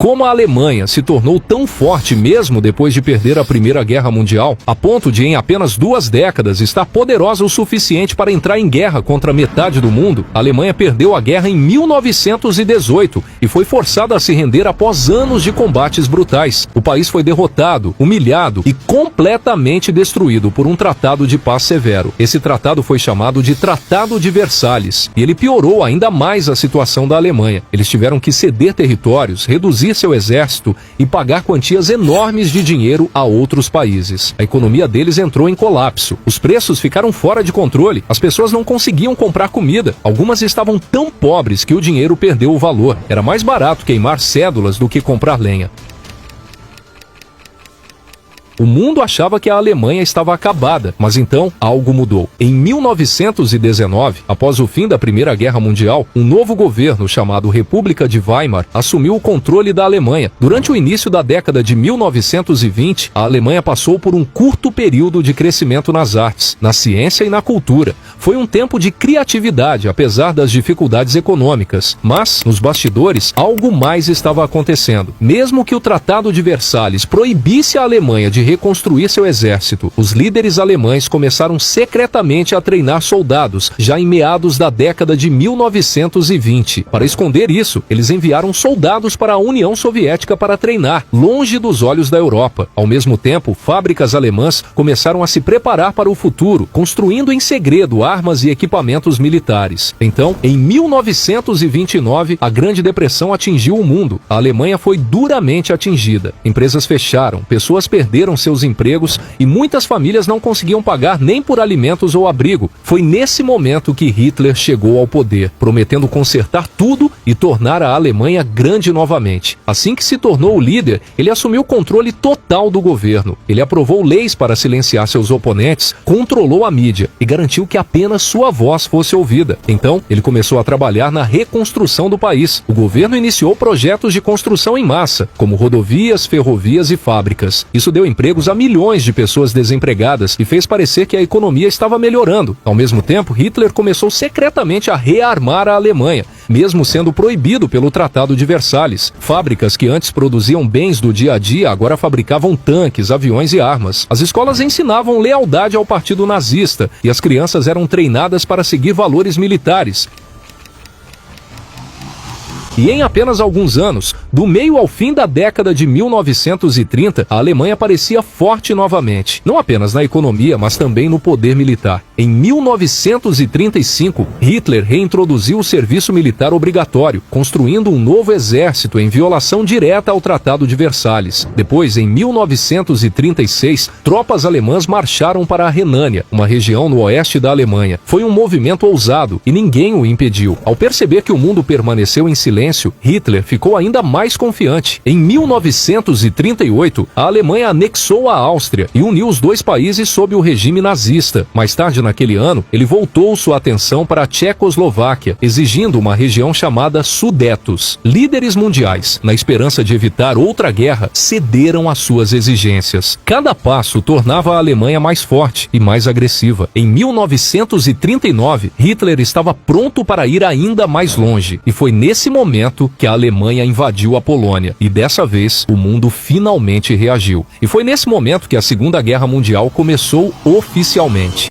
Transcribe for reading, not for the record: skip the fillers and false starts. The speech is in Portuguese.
Como a Alemanha se tornou tão forte mesmo depois de perder a Primeira Guerra Mundial, a ponto de em apenas 2 décadas estar poderosa o suficiente para entrar em guerra contra metade do mundo, a Alemanha perdeu a guerra em 1918 e foi forçada a se render após anos de combates brutais. O país foi derrotado, humilhado e completamente destruído por um tratado de paz severo. Esse tratado foi chamado de Tratado de Versalhes e ele piorou ainda mais a situação da Alemanha. Eles tiveram que ceder territórios, reduzir seu exército e pagar quantias enormes de dinheiro a outros países. A economia deles entrou em colapso. Os preços ficaram fora de controle. As pessoas não conseguiam comprar comida. Algumas estavam tão pobres que o dinheiro perdeu o valor. Era mais barato queimar cédulas do que comprar lenha. O mundo achava que a Alemanha estava acabada, mas então algo mudou. Em 1919, após o fim da Primeira Guerra Mundial, um novo governo chamado República de Weimar assumiu o controle da Alemanha. Durante o início da década de 1920, a Alemanha passou por um curto período de crescimento nas artes, na ciência e na cultura. Foi um tempo de criatividade, apesar das dificuldades econômicas. Mas, nos bastidores, algo mais estava acontecendo. Mesmo que o Tratado de Versalhes proibisse a Alemanha de reconstruir seu exército, os líderes alemães começaram secretamente a treinar soldados, já em meados da década de 1920. Para esconder isso, eles enviaram soldados para a União Soviética para treinar, longe dos olhos da Europa. Ao mesmo tempo, fábricas alemãs começaram a se preparar para o futuro, construindo em segredo armas e equipamentos militares. Então, em 1929, a Grande Depressão atingiu o mundo. A Alemanha foi duramente atingida. Empresas fecharam, pessoas perderam seus empregos e muitas famílias não conseguiam pagar nem por alimentos ou abrigo. Foi nesse momento que Hitler chegou ao poder, prometendo consertar tudo e tornar a Alemanha grande novamente. Assim que se tornou o líder, ele assumiu o controle total do governo. Ele aprovou leis para silenciar seus oponentes, controlou a mídia e garantiu que apenas sua voz fosse ouvida. Então, ele começou a trabalhar na reconstrução do país. O governo iniciou projetos de construção em massa, como rodovias, ferrovias e fábricas. Isso deu empregos a milhões de pessoas desempregadas e fez parecer que a economia estava melhorando. Ao mesmo tempo, Hitler começou secretamente a rearmar a Alemanha, mesmo sendo proibido pelo Tratado de Versalhes. Fábricas que antes produziam bens do dia a dia agora fabricavam tanques, aviões e armas. As escolas ensinavam lealdade ao partido nazista e as crianças eram treinadas para seguir valores militares. E em apenas alguns anos, do meio ao fim da década de 1930, a Alemanha parecia forte novamente, não apenas na economia, mas também no poder militar. Em 1935, Hitler reintroduziu o serviço militar obrigatório, construindo um novo exército em violação direta ao Tratado de Versalhes. Depois, em 1936, tropas alemãs marcharam para a Renânia, uma região no oeste da Alemanha. Foi um movimento ousado e ninguém o impediu. Ao perceber que o mundo permaneceu em silêncio, Hitler ficou ainda mais confiante. Em 1938, a Alemanha anexou a Áustria e uniu os dois países sob o regime nazista. Mais tarde naquele ano, ele voltou sua atenção para a Tchecoslováquia, exigindo uma região chamada Sudetos. Líderes mundiais, na esperança de evitar outra guerra, cederam às suas exigências. Cada passo tornava a Alemanha mais forte e mais agressiva. Em 1939, Hitler estava pronto para ir ainda mais longe, e foi nesse momento que a Alemanha invadiu a Polônia. E dessa vez, o mundo finalmente reagiu. E foi nesse momento que a Segunda Guerra Mundial começou oficialmente.